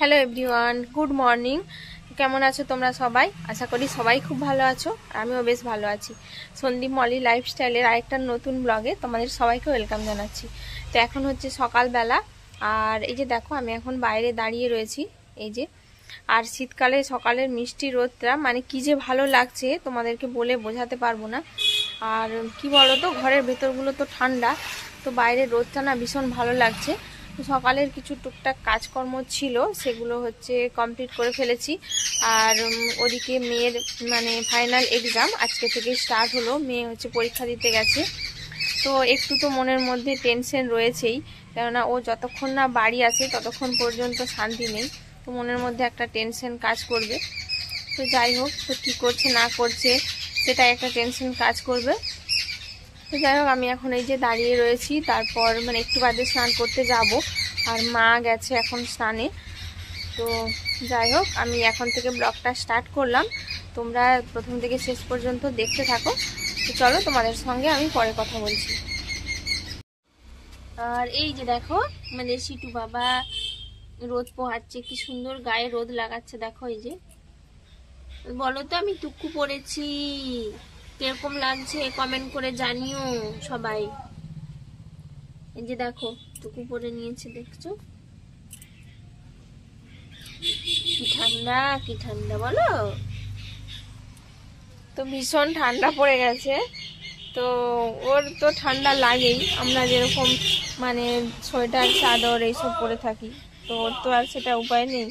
Hello everyone, good morning. কেমন আছো তোমরা সবাই? আশা করি সবাই খুব ভালো আছো, আর আমিও বেশ ভালো আছি। সন্দীপ মলি লাইফস্টাইলের আরেকটা নতুন ব্লগে তোমাদের সবাইকে ওয়েলকাম জানাচ্ছি। তো এখন হচ্ছে সকালবেলা, আর এই যে দেখো আমি এখন বাইরে দাঁড়িয়ে রয়েছি। এই যে, আর শীতকালে সকালের মিষ্টি রোদটা মানে কি যে ভালো লাগছে তোমাদেরকে বলে বোঝাতে পারবো না। আর কি বলো তো, ঘরের ভেতরগুলো তো ঠান্ডা, তো বাইরের রোদটা না ভীষণ ভালো লাগছে। তো সকালের কিছু টুকটাক কাজকর্ম ছিল, সেগুলো হচ্ছে কমপ্লিট করে ফেলেছি। আর ওদিকে মেয়ের মানে ফাইনাল এক্সাম আজকে থেকে স্টার্ট হলো, মেয়ে হচ্ছে পরীক্ষা দিতে গেছে। তো একটু তো মনের মধ্যে টেনশন রয়েছেই, কেননা ও যতক্ষণ না বাড়ি আছে ততক্ষণ পর্যন্ত শান্তি নেই। তো মনের মধ্যে একটা টেনশন কাজ করবে। তো যাই হোক, তো কী করছে না করছে সেটা একটা টেনশন কাজ করবে। তো যাই হোক, আমি এখন এই যে দাঁড়িয়ে রয়েছি, তারপর মানে একটু বাদে স্নান করতে যাব, আর মা গেছে এখন স্নানে। তো যাই হোক, আমি এখন থেকে ব্লগটা স্টার্ট করলাম, তোমরা প্রথম থেকে শেষ পর্যন্ত দেখতে থাকো। তো চলো, তোমাদের সঙ্গে আমি পরে কথা বলছি। আর এই যে দেখো, আমাদের সিটু বাবা রোদ পোহাচ্ছে, কি সুন্দর গায়ে রোদ লাগাচ্ছে। দেখো এই যে, বলো তো আমি টুকু পরেছি, কিরকম লাগছে কমেন্ট করে জানিও সবাই। এই যে দেখো, টুকু পরে নিয়েছে, দেখছো কি ঠান্ডা, কি ঠান্ডা বলো। তো ভীষণ ঠান্ডা পড়ে গেছে। তো ওর তো ঠান্ডা লাগেই, আমরা যেরকম মানে সোয়েটার চাদর এইসব পরে থাকি, তো ওর তো আর সেটা উপায় নেই।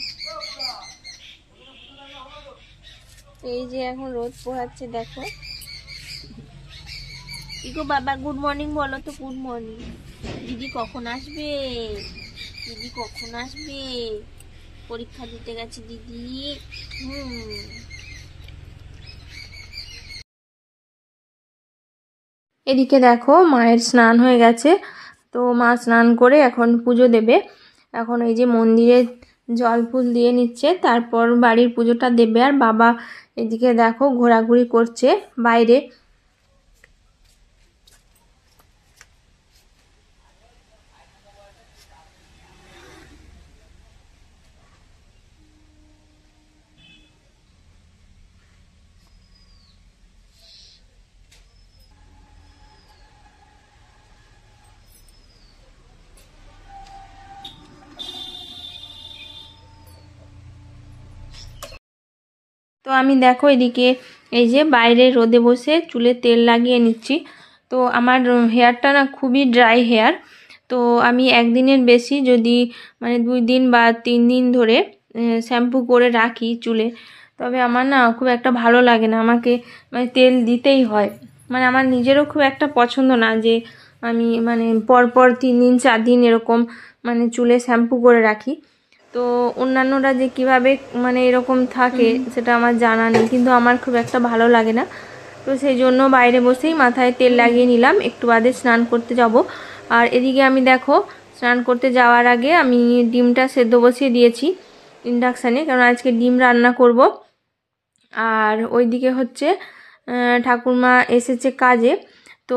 এই যে এখন রোদ পোহাচ্ছে, দেখো। ইগো বাবা, গুড মর্নিং বলো তো, গুড মর্নিং। দিদি কখন আসবে? দিদি কখন আসবে? পরীক্ষা দিতে গেছে দিদি। এদিকে দেখো, মায়ের স্নান হয়ে গেছে। তো মা স্নান করে এখন পুজো দেবে। এখন এই যে মন্দিরে জল ফুল দিয়ে নিচ্ছে, তারপর বাড়ির পুজোটা দেবে। আর বাবা এদিকে দেখো ঘোরাঘুরি করছে বাইরে। তো আমি দেখো এদিকে এই যে বাইরে রোদে বসে চুলে তেল লাগিয়ে নিচ্ছি। তো আমার হেয়ারটা না খুবই ড্রাই হেয়ার। তো আমি একদিনের বেশি যদি মানে 2 দিন বা 3 দিন ধরে শ্যাম্পু করে রাখি চুলে, তবে আমার না খুব একটা ভালো লাগে না, আমাকে মানে তেল দিতেই হয়। মানে আমার নিজেরও খুব একটা পছন্দ না যে আমি মানে পরপর 3 দিন 4 দিন এরকম মানে চুলে শ্যাম্পু করে রাখি। তো অন্যান্যরা যে কিভাবে মানে এরকম থাকে সেটা আমার জানা নেই, কিন্তু আমার খুব একটা ভালো লাগে না। তো সেই জন্য বাইরে বসেই মাথায় তেল লাগিয়ে নিলাম, একটু বাদে স্নান করতে যাব। আর এদিকে আমি দেখো স্নান করতে যাওয়ার আগে আমি ডিমটা সেদ্ধ বসিয়ে দিয়েছি ইন্ডাকশানে, কারণ আজকে ডিম রান্না করব। আর ওইদিকে হচ্ছে ঠাকুরমা এসেছে কাজে, তো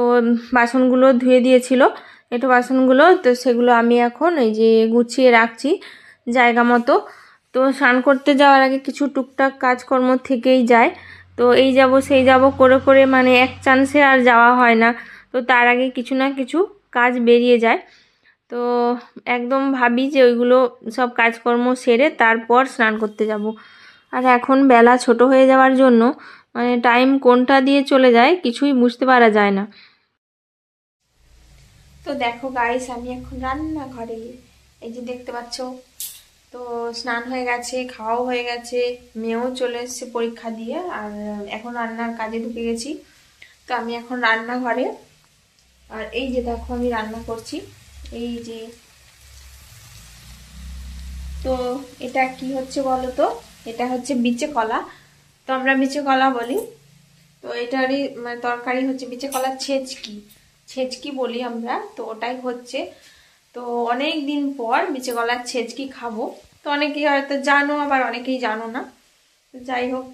বাসনগুলো ধুয়ে দিয়েছিল একটু বাসনগুলো, তো সেগুলো আমি এখন এই যে গুছিয়ে রাখছি জায়গা মতো। তো স্নান করতে যাওয়ার আগে কিছু টুকটাক কাজকর্ম থেকেই যায়। তো এই যাব সেই যাব করে করে মানে এক চান্সে আর যাওয়া হয় না। তো তার আগে কিছু না কিছু কাজ বেরিয়ে যায়। তো একদম ভাবি যে ওইগুলো সব কাজকর্ম সেরে তারপর স্নান করতে যাব। আর এখন বেলা ছোট হয়ে যাওয়ার জন্য মানে টাইম কোনটা দিয়ে চলে যায় কিছুই বুঝতে পারা যায় না। তো দেখো গাইস, আমি এখন রান্নাঘরে, এই যে দেখতে পাচ্ছ। তো স্নান হয়ে গেছে, খাওয়াও হয়ে গেছে, মেয়েও চলে এসেছে পরীক্ষা দিয়ে, আর এখন রান্নার কাজে ঢুকে গেছি। তো আমি এখন রান্নাঘরে, আর এই যে দেখো আমি রান্না করছি। এই যে, তো এটা কি হচ্ছে বলো তো, এটা হচ্ছে বিচে কলা। তো আমরা বিচে কলা বলি। তো এটারই মানে তরকারি হচ্ছে বিচে কলার ছেচকি, ছেচকি বলি আমরা, তো ওটাই হচ্ছে। তো অনেক দিন পর বিচে কলার ছেচকি খাবো। তো অনেকেই হয়তো জানো, আবার অনেকেই জানো না। তো যাই হোক,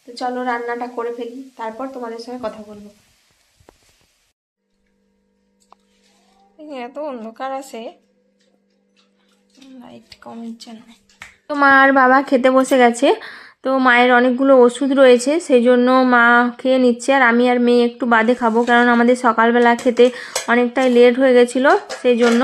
তো চলো রান্নাটা করে ফেলি, তারপর তোমাদের সঙ্গে কথা বলবো। এত অন্ধকার আছে, লাইট কমের জন্য। তো মা আর বাবা খেতে বসে গেছে। তো মায়ের অনেকগুলো ওষুধ রয়েছে, সেই জন্য মা খেয়ে নিচ্ছে, আর আমি আর মেয়ে একটু বাদে খাবো, কারণ আমাদের সকালবেলা খেতে অনেকটাই লেট হয়ে গেছিলো সেই জন্য।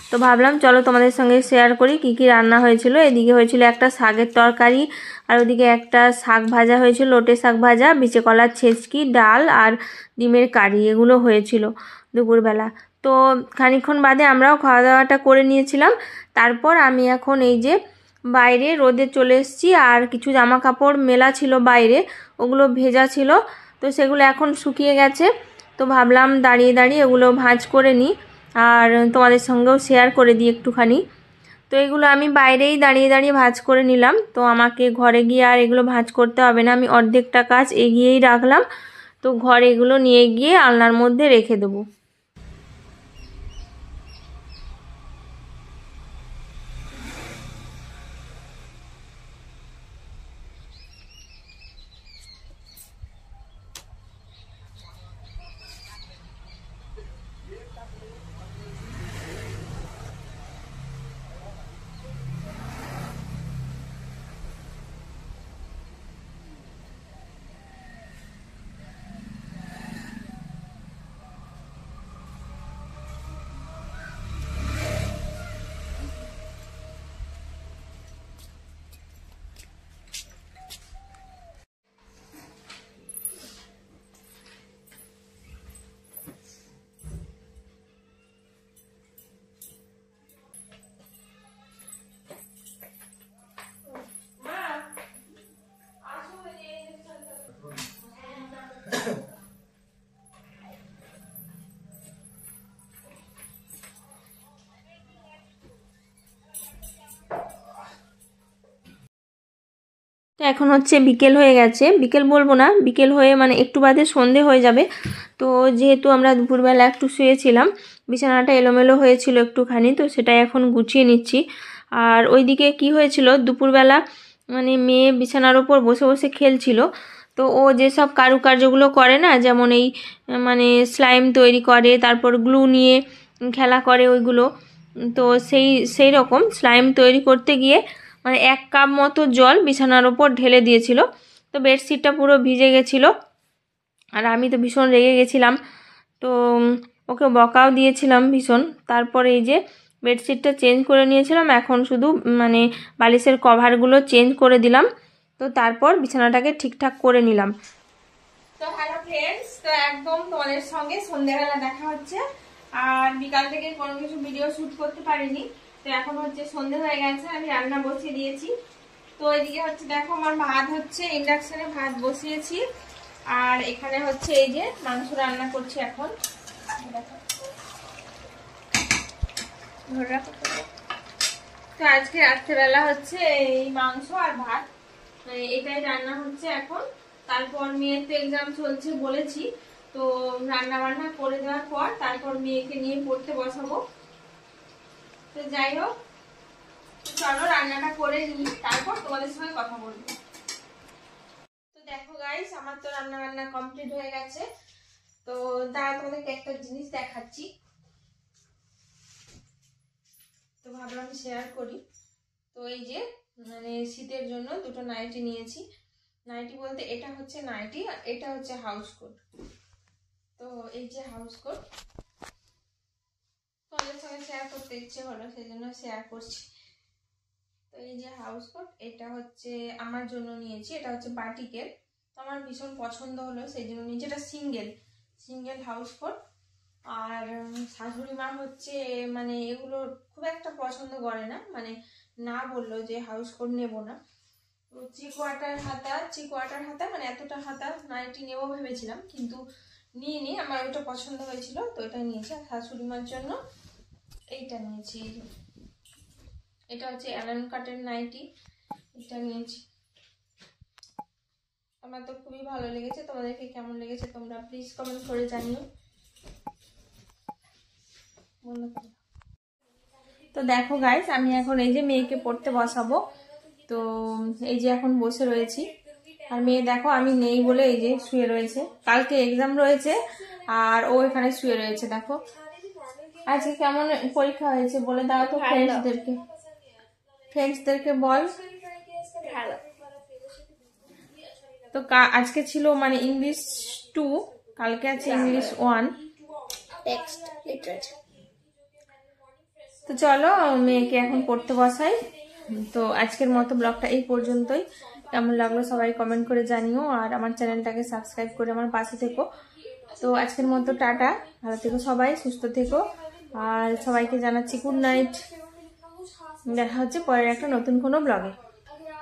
তো ভাবলাম চলো তোমাদের সঙ্গে শেয়ার করি কি কি রান্না হয়েছিল। এদিকে হয়েছিল একটা শাকের তরকারি, আর ওদিকে একটা শাক ভাজা হয়েছিল, লোটে শাক ভাজা, বিচে কলার ছেচকি, ডাল আর ডিমের কারি, এগুলো হয়েছিল দুপুরবেলা। তো খানিকক্ষণ বাদে আমরাও খাওয়া দাওয়াটা করে নিয়েছিলাম। তারপর আমি এখন এই যে বাইরে রোদে চলে এসেছি, আর কিছু জামা কাপড় মেলা ছিল বাইরে, ওগুলো ভেজা ছিল, তো সেগুলো এখন শুকিয়ে গেছে। তো ভাবলাম দাঁড়িয়ে দাঁড়িয়ে এগুলো ভাঁজ করে নিই, আর তোমাদের সঙ্গেও শেয়ার করে দিই একটুখানি। তো এগুলো আমি বাইরেই দাঁড়িয়ে দাঁড়িয়ে ভাঁজ করে নিলাম। তো আমাকে ঘরে গিয়ে আর এগুলো ভাঁজ করতে হবে না, আমি অর্ধেকটা কাজ এগিয়েই রাখলাম। তো ঘরে এগুলো নিয়ে গিয়ে আলনার মধ্যে রেখে দেবো। তো এখন হচ্ছে বিকেল হয়ে গেছে, বিকেল বলবো না, বিকেল হয়ে মানে একটু বাদে সন্ধে হয়ে যাবে। তো যেহেতু আমরা দুপুরবেলা একটু শুয়েছিলাম, বিছানাটা এলোমেলো হয়েছিল একটুখানি, তো সেটাই এখন গুছিয়ে নিচ্ছি। আর ওইদিকে কি হয়েছিল, দুপুরবেলা মানে মেয়ে বিছানার ওপর বসে বসে খেলছিল। তো ও যেসব কারুকার্যগুলো করে না, যেমন এই মানে স্লাইম তৈরি করে, তারপর গ্লু নিয়ে খেলা করে ওইগুলো, তো সেই রকম স্লাইম তৈরি করতে গিয়ে মানে 1 কাপ মতো জল বিছানার ওপর ঢেলে দিয়েছিল। তো বেডশিটটা পুরো ভিজে গেছিলো, আর আমি তো ভীষণ রেগে গেছিলাম। তো ওকে বকাও দিয়েছিলাম ভীষণ। তারপর এই যে বেডশিটটা চেঞ্জ করে নিয়েছিলাম, এখন শুধু মানে বালিশের কভারগুলো চেঞ্জ করে দিলাম। তো তারপর বিছানাটাকে ঠিকঠাক করে নিলাম। তো হ্যালো ফ্রেন্ডস, তো একদম তোমাদের সঙ্গে সন্ধ্যাবেলা দেখা হচ্ছে। আর বিকাল থেকে কোনো কিছু ভিডিও শ্যুট করতে পারিনি। তো এখন হচ্ছে সন্ধে হয়ে গেছে, আমি রান্না বসিয়ে দিয়েছি। তো এদিকে হচ্ছে দেখো আমার ভাত হচ্ছে, ইন্ডাকশনে ভাত বসিয়েছি, আর এখানে হচ্ছে এই যে মাংস রান্না করছি এখন। তো আজকে রাত্রেবেলা হচ্ছে এই মাংস আর ভাত, এটাই রান্না হচ্ছে এখন। তারপর মেয়ের তো এক্সাম চলছে বলেছি, তো রান্না বান্না করে দেওয়ার পর তারপর মেয়েকে নিয়ে পড়তে বসাবো। তো যাই হোক, চলো রান্নাটা করে নিই, তারপর তোমাদের সঙ্গে কথা বলবো। তো দেখো গাইস, আমার তো রান্না বান্না কমপ্লিট হয়ে গেছে। তো দাঁড়া, তোমাদেরকে একটা জিনিস দেখাচ্ছি, তো ভাবলাম শেয়ার করি। তো এই যে মানে শীতের জন্য দুটো নাইটি নিয়েছি। নাইটি বলতে এটা হচ্ছে নাইটি, আর এটা হচ্ছে হাউস কোট। তো এই যে হাউস কোট, তোমাদের সঙ্গে শেয়ার করতে ইচ্ছে হলো, সেই জন্য শেয়ার করছি। তো এই যে হাউস কোট, এটা হচ্ছে আমার জন্য নিয়েছি, এটা হচ্ছে বাটিকের। তো আমার ভীষণ পছন্দ হলো, সেই জন্য নিয়েছি। এটা সিঙ্গেল হাউস কোট। আর শাশুড়ি মা হচ্ছে মানে এগুলো খুব একটা পছন্দ করে না, মানে না বললো যে হাউস কোট নেবো না। তো চিকোয়াটার হাতা মানে এতটা হাতা নাইটি নেবো ভেবেছিলাম, কিন্তু নিয়ে আমার ওটা পছন্দ হয়েছিল, তো এটা নিয়েছি। আর শাশুড়ি মার জন্য এইটা নিয়েছি, এটা হচ্ছে অ্যালান কাটের নাইটি, এটা নিয়েছি। আমার তো খুবই ভালো লেগেছে, তোমাদেরকে কেমন লেগেছে তোমরা প্লিজ কমেন্ট করে জানিও। তো দেখো গাইস, আমি এখন এই যে মেয়েকে পড়তে বসাবো। তো এই যে এখন বসে রয়েছি, আর মেয়ে দেখো আমি নেই বলে এই যে শুয়ে রয়েছে, কালকে এক্সাম রয়েছে আর ও এখানে শুয়ে রয়েছে। দেখো আজকে কেমন পরীক্ষা হয়েছে বলে দাও তো ফ্রেন্ডসদেরকে। ফ্রেন্ডসদেরকে বল। হ্যালো। তো আজকে ছিল মানে ইংলিশ 2, কালকে আছে ইংলিশ 1 টেক্সট লিটারেচার। তো চলো মেয়েকে এখন পড়তে বসাই। তো আজকের মতো ব্লগটা এই পর্যন্তই। কেমন লাগলো সবাই কমেন্ট করে জানিও, আর আমার চ্যানেলটাকে সাবস্ক্রাইব করে আমার পাশে থেকো। তো আজকের মতো টাটা, ভালো থেকো সবাই, সুস্থ থেকো, আর সবাইকে জানাচ্ছি গুড নাইট। দেখা হচ্ছে পরের একটা নতুন কোনো ব্লগে।